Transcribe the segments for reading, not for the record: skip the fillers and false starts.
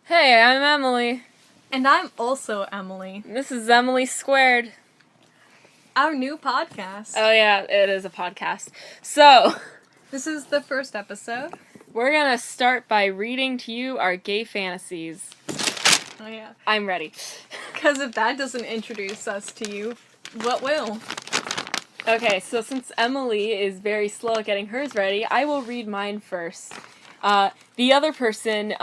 Hey, I'm Emily. And I'm also Emily. This is Emily Squared. Our new podcast. Oh yeah, it is a podcast. So, This is the first episode. we're gonna start by reading to you our gay fantasies. Oh yeah. I'm ready. Because if that doesn't introduce us to you, what will? Okay, so since Emily is very slow at getting hers ready, I will read mine first. The other person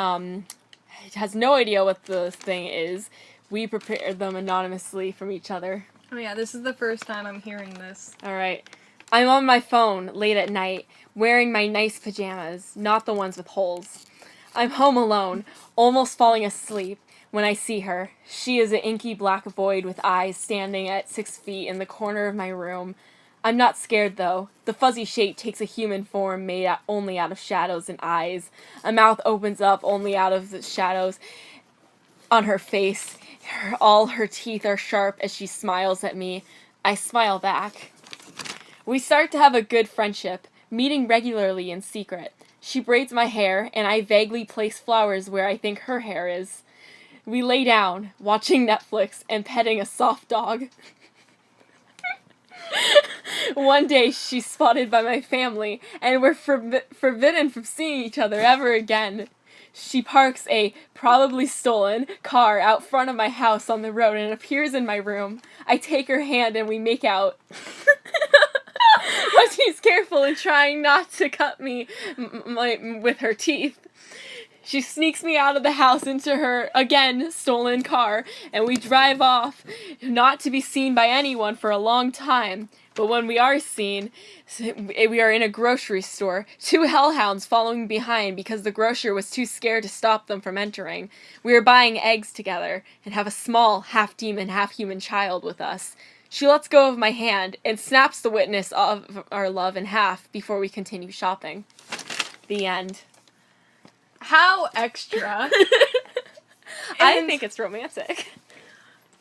has no idea what the thing is. We prepared them anonymously from each other. Oh yeah, this is the first time I'm hearing this. Alright. I'm on my phone late at night, wearing my nice pajamas, not the ones with holes. I'm home alone, almost falling asleep, when I see her. She is an inky black void with eyes standing at 6 feet in the corner of my room. I'm not scared, though. The fuzzy shape takes a human form made only out of shadows and eyes. A mouth opens up only out of the shadows on her face. All her teeth are sharp as she smiles at me. I smile back. We start to have a good friendship, meeting regularly in secret. She braids my hair, and I vaguely place flowers where I think her hair is. We lay down, watching Netflix and petting a soft dog. One day, she's spotted by my family, and we're forbidden from seeing each other ever again. She parks a probably stolen car out front of my house on the road and appears in my room. I take her hand and we make out. But she's careful in trying not to cut me with her teeth. She sneaks me out of the house into her, again, stolen car, and we drive off, not to be seen by anyone for a long time. But when we are seen, we are in a grocery store, 2 hellhounds following behind because the grocer was too scared to stop them from entering. We are buying eggs together, and have a small, half-demon, half-human child with us. She lets go of my hand, and snaps the witness of our love in half before we continue shopping. The end. How extra. I think it's romantic.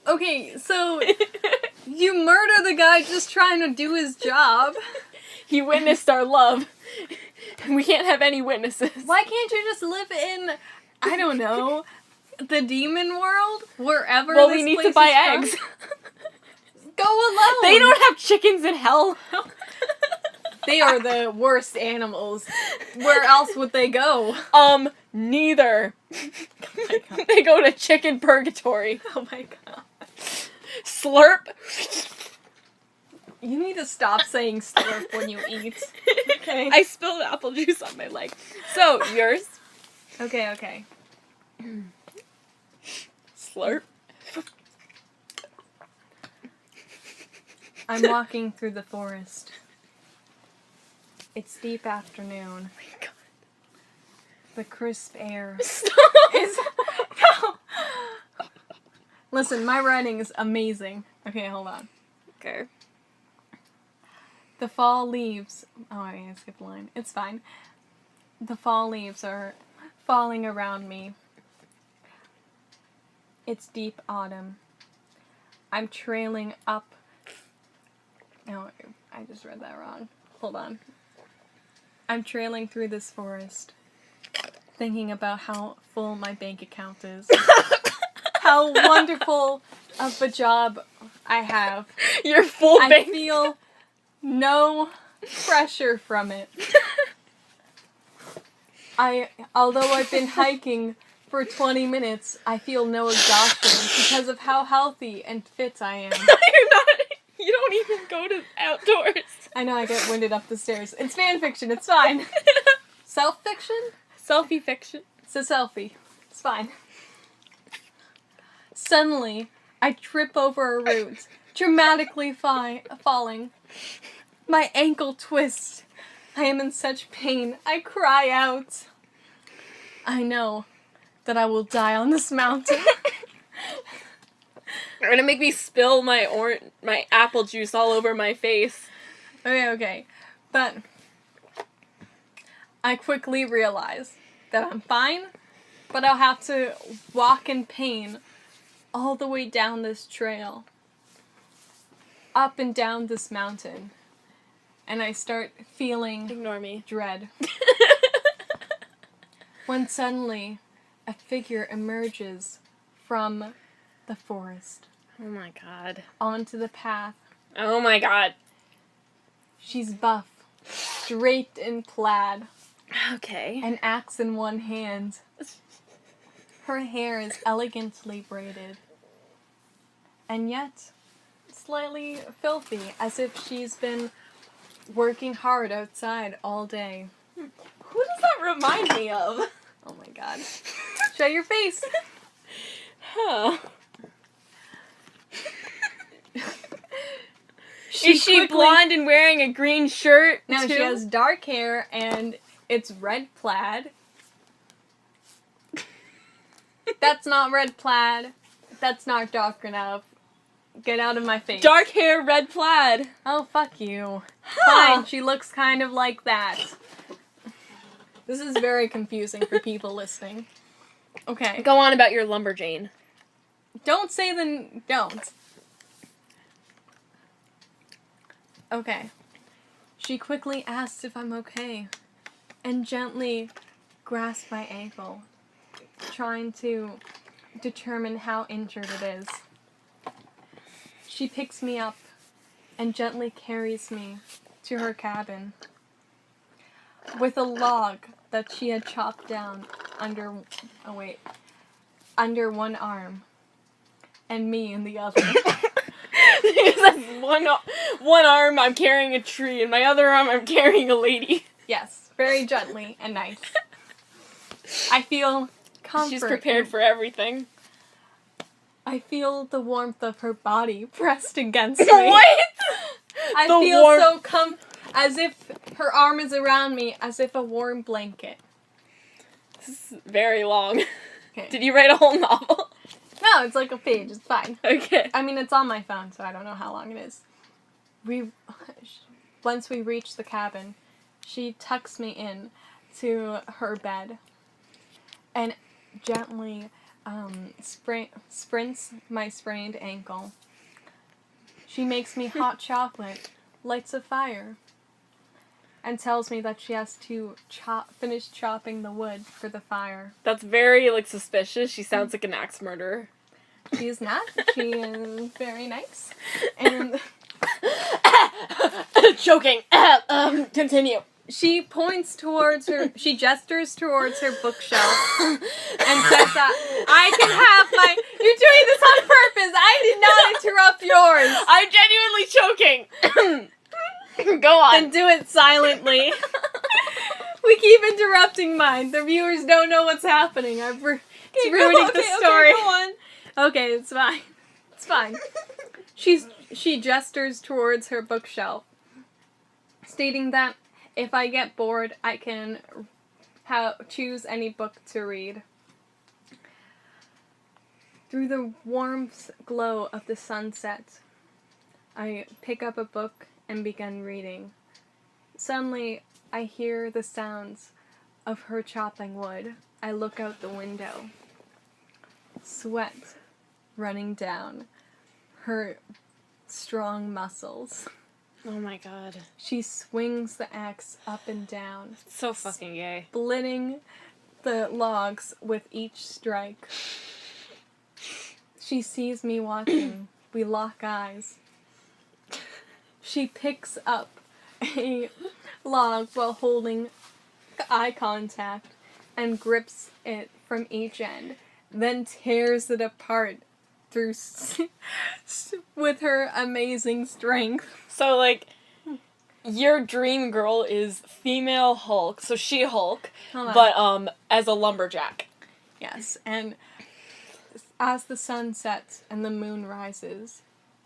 Okay, so you murder the guy just trying to do his job. He witnessed our love. We can't have any witnesses. Why can't you just live in, I don't know, the demon world? Wherever Well, this we need place to buy is eggs. from? Go alone. They don't have chickens in hell. They are the worst animals. Where else would they go? Neither. Oh my God. They go to chicken purgatory. Oh my God. Slurp. You need to stop saying slurp when you eat. Okay. I spilled apple juice on my leg. So, yours? Okay. Slurp. I'm walking through the forest. It's deep afternoon. Oh my God. The crisp air Stop. is... No. Listen, my writing is amazing. Okay, hold on. Okay. The fall leaves... Oh, I skipped a line. It's fine. The fall leaves are falling around me. It's deep autumn. I'm trailing up... No, I just read that wrong. Hold on. I'm trailing through this forest, thinking about how full my bank account is. How wonderful of a job I have. Your full I bank. feel no pressure from it. Although I've been hiking for 20 minutes, I feel no exhaustion because of how healthy and fit I am. You're not. You don't even go to outdoors. I know I get winded up the stairs. It's fan fiction, it's fine. Self-fiction? Selfie fiction. It's a selfie. It's fine. Suddenly, I trip over a root, dramatically falling. My ankle twists. I am in such pain. I cry out. I know that I will die on this mountain. You're gonna make me spill my apple juice all over my face. Okay. But I quickly realize that I'm fine, but I'll have to walk in pain all the way down this trail, up and down this mountain, and I start feeling Ignore me. dread. When suddenly, a figure emerges from the forest Oh my god. onto the path. Oh my god. She's buff, draped in plaid, Okay. an axe in one hand. Her hair is elegantly braided, and yet slightly filthy, as if she's been working hard outside all day. Who does that remind me of? Oh my god. Show your face! Huh. Is she quickly- blonde and wearing a green shirt? No, too? she has dark hair and it's red plaid. That's not red plaid. That's not dark enough. Get out of my face. dark hair, red plaid. Oh, fuck you. Huh. Fine, she looks kind of like that. This is very confusing for people listening. Okay. Go on about your lumberjane. Don't say don't. Okay. She quickly asks if I'm okay and gently grasps my ankle, trying to determine how injured it is. She picks me up and gently carries me to her cabin with a log that she had chopped down under one arm and me in the other. That's one arm I'm carrying a tree, and my other arm I'm carrying a lady. Yes, very gently and nice. I feel comfort. She's prepared for everything. I feel the warmth of her body pressed against me. What? I The feel warmth- so as if her arm is around me, as if a warm blanket. This is very long. Okay. Did you write a whole novel? No, it's like a page. It's fine. Okay. I mean, it's on my phone, so I don't know how long it is. Once we reach the cabin, she tucks me in to her bed and gently sprints my sprained ankle. She makes me hot chocolate, lights a fire, and tells me that she has to finish chopping the wood for the fire. That's very, suspicious. She sounds like an axe murderer. She is not. She is very nice. And Choking. Continue. she points towards she gestures towards her bookshelf and says that I can have my, you're doing this on purpose. I did not interrupt yours. I'm genuinely choking. Go on. And do it silently. We keep interrupting mine. The viewers don't know what's happening. It's ruining the story. Okay, go on. Okay, it's fine. It's fine. She gestures towards her bookshelf, stating that if I get bored, I can choose any book to read. Through the warm glow of the sunset, I pick up a book and begin reading. Suddenly, I hear the sounds of her chopping wood. I look out the window. Sweat running down her strong muscles. Oh my god. She swings the axe up and down, It's so fucking gay. splitting the logs with each strike. She sees me watching. We lock eyes. She picks up a log while holding eye contact and grips it from each end, then tears it apart through with her amazing strength. So, your dream girl is female Hulk, so She-Hulk, Hold on. but, as a lumberjack. Yes, and as the sun sets and the moon rises,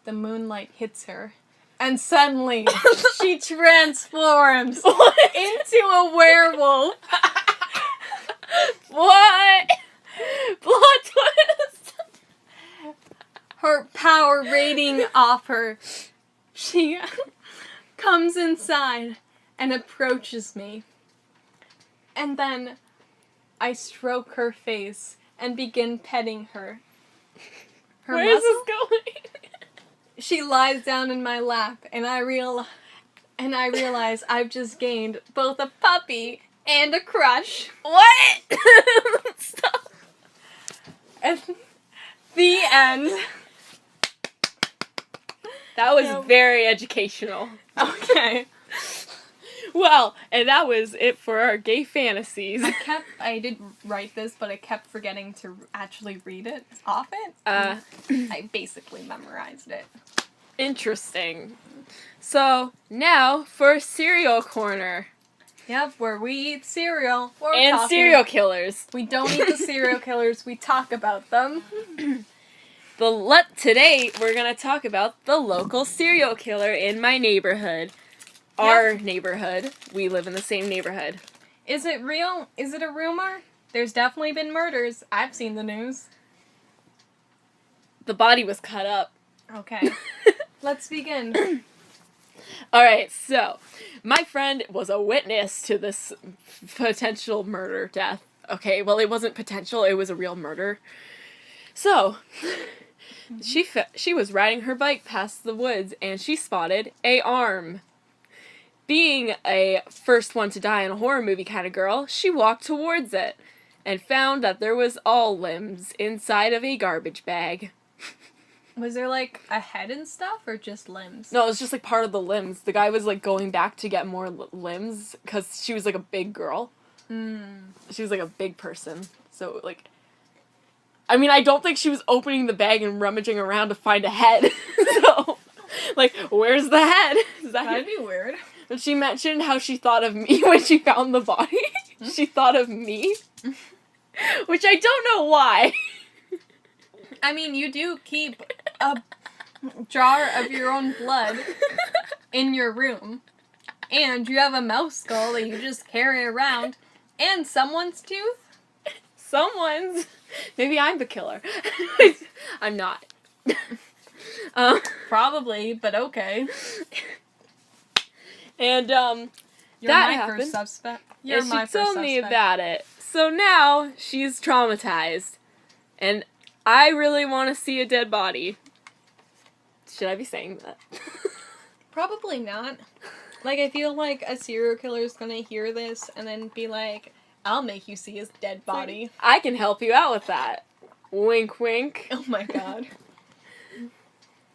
the moonlight hits her, and suddenly she transforms into a werewolf. What? Plot twist! Her power radiating off her. She comes inside and approaches me. And then I stroke her face and begin petting her. Where is this going? She lies down in my lap, and I realize I've just gained both a puppy and a crush. What? Stop. And the end. That was No. very educational. Okay. Well, and that was it for our gay fantasies. I did write this, but I kept forgetting to actually read it off it. I basically memorized it. Interesting. So, now for Cereal Corner. Yep, where we eat cereal. And serial killers. We don't eat the serial killers, we talk about them. Today, we're going to talk about the local serial killer in my neighborhood. Our neighborhood. We live in the same neighborhood. Is it real? Is it a rumor? There's definitely been murders. I've seen the news. The body was cut up. Okay. Let's begin. Alright, so, my friend was a witness to this potential murder death. Okay, well, it wasn't potential, it was a real murder. So, she was riding her bike past the woods, and she spotted a arm. Being a first one to die in a horror movie kind of girl, she walked towards it, and found that there was all limbs inside of a garbage bag. Was there, like, a head and stuff, or just limbs? No, it was just, like, part of the limbs. The guy was, like, going back to get more limbs, because she was, like, a big girl. She was, like, a big person. So, like... I mean, I don't think she was opening the bag and rummaging around to find a head. So, like, where's the head? That'd be weird. And she mentioned how she thought of me when she found the body. She thought of me. Which I don't know why. I mean, you do keep a jar of your own blood in your room. And you have a mouse skull that you just carry around. And someone's tooth. Someone's. Maybe I'm the killer. I'm not. Probably, but okay. And, You're that my happened. first suspect. You're And my she first told me suspect. about it. So now, she's traumatized. And I really want to see a dead body. Should I be saying that? Probably not. Like, I feel like a serial killer is gonna hear this and then be like, I'll make you see his dead body. I can help you out with that. Wink, wink. Oh my god.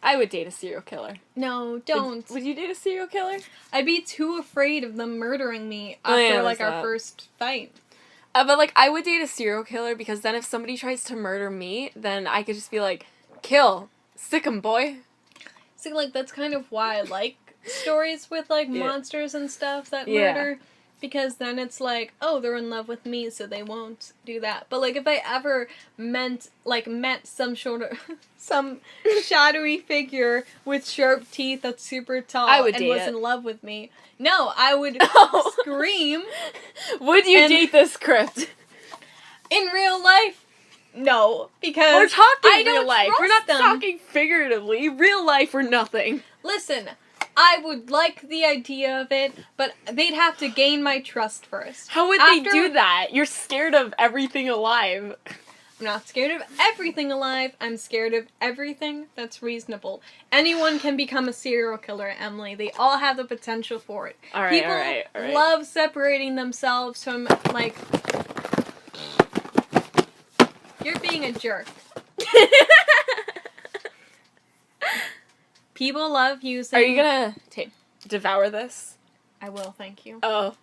I would date a serial killer. No, don't. Would you date a serial killer? I'd be too afraid of them murdering me Oh, after, yeah, like, there's our that. first fight. But, like, I would date a serial killer because then if somebody tries to murder me, then I could just be like, kill. Sick 'em, boy. See, like, that's kind of why I like stories with, like, Yeah. monsters and stuff that Yeah. murder. Because then it's like, oh, they're in love with me, so they won't do that. But, like, if I ever met some some shadowy figure with sharp teeth that's super tall I would and date was it. in love with me, no, I would Oh. scream. Would you And- date this crypt? In real life, no, because We're talking I don't real life. We're trust not them. talking figuratively. Real life or nothing. Listen, I would like the idea of it, but they'd have to gain my trust first. How would After- they do that? You're scared of everything alive. I'm not scared of everything alive. I'm scared of everything that's reasonable. Anyone can become a serial killer, Emily. They all have the potential for it. All right, People all right, all right. love separating themselves from, like... You're being a jerk. People love using... Are you gonna devour this? I will, thank you. Oh.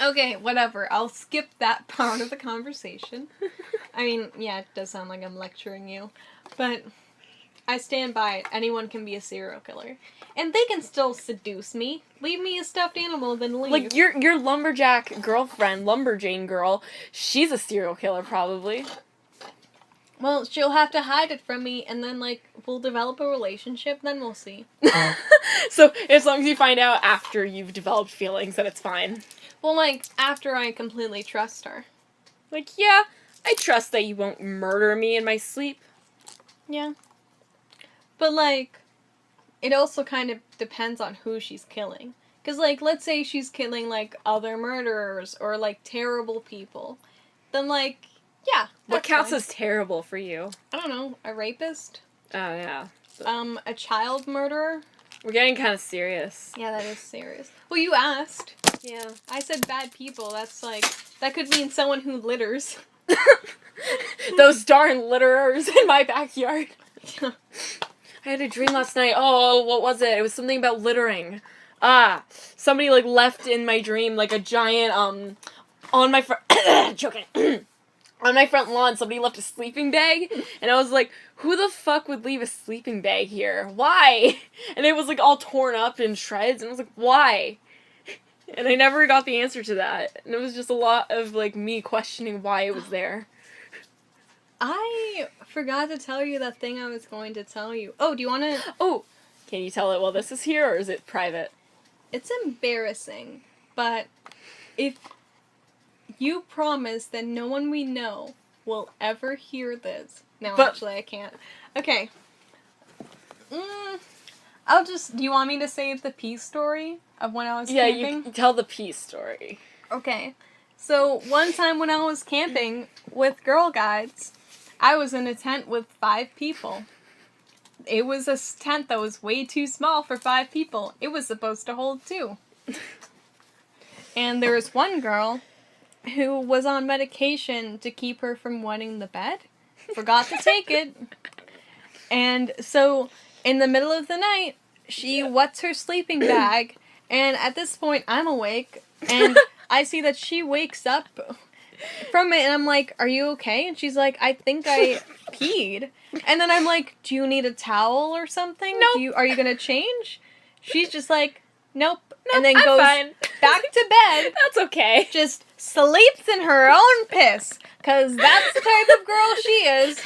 Okay, whatever. I'll skip that part of the conversation. I mean, yeah, it does sound like I'm lecturing you. But I stand by it. Anyone can be a serial killer. And they can still seduce me. Leave me a stuffed animal, then leave. Like, your lumberjack girlfriend, Lumberjane girl, she's a serial killer, probably. Well, she'll have to hide it from me, and then, like, we'll develop a relationship, then we'll see. So, as long as you find out after you've developed feelings, then it's fine. Well, like, after I completely trust her. Like, yeah, I trust that you won't murder me in my sleep. Yeah. But, like, it also kind of depends on who she's killing. Because, like, let's say she's killing, like, other murderers or, like, terrible people. Then, like, yeah. What that's counts fine. as terrible for you? I don't know, a rapist? Oh, yeah. A child murderer? We're getting kind of serious. Yeah, that is serious. Well, you asked. Yeah. I said bad people. That's, like, that could mean someone who litters. Those darn litterers in my backyard. I had a dream last night. Oh, what was it? It was something about littering. Somebody, like, left in my dream, like, a giant, on my front... Joking. On my front lawn, somebody left a sleeping bag, and I was like, who the fuck would leave a sleeping bag here? Why? And it was, like, all torn up in shreds, and I was like, why? And I never got the answer to that. And it was just a lot of, like, me questioning why it was there. I forgot to tell you that thing I was going to tell you. Oh, do you want to... Oh, can you tell it while this is here, or is it private? It's embarrassing, but if you promise that no one we know will ever hear this... No, actually, I can't. Okay. I'll just... Do you want me to say the peace story of when I was camping? Yeah, you tell the peace story. Okay. So, one time when I was camping with Girl Guides, I was in a tent with 5 people. It was a tent that was way too small for 5 people. It was supposed to hold 2. And there was one girl who was on medication to keep her from wetting the bed. Forgot to take it. And so, in the middle of the night, she wets her sleeping bag. And at this point, I'm awake. And I see that she wakes up from it, and I'm like, are you okay? And she's like, I think I peed. And then I'm like, do you need a towel or something? Nope. Are you gonna change? She's just like, nope. And Nope, then I'm goes fine. back to bed. That's okay. Just sleeps in her own piss. Because that's the type of girl she is.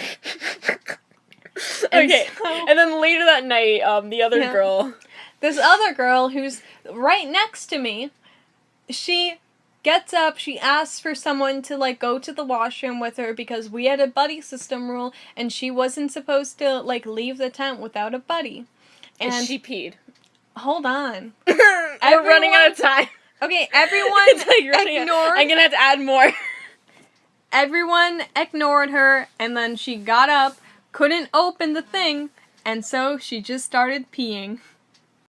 Okay. And then later that night, the other girl... This other girl who's right next to me, she gets up, she asks for someone to, like, go to the washroom with her because we had a buddy system rule and she wasn't supposed to, like, leave the tent without a buddy. And she peed. Hold on. We're running out of time. Okay, everyone It's like ignored... I'm gonna have to add more. Everyone ignored her, and then she got up, couldn't open the thing, and so she just started peeing.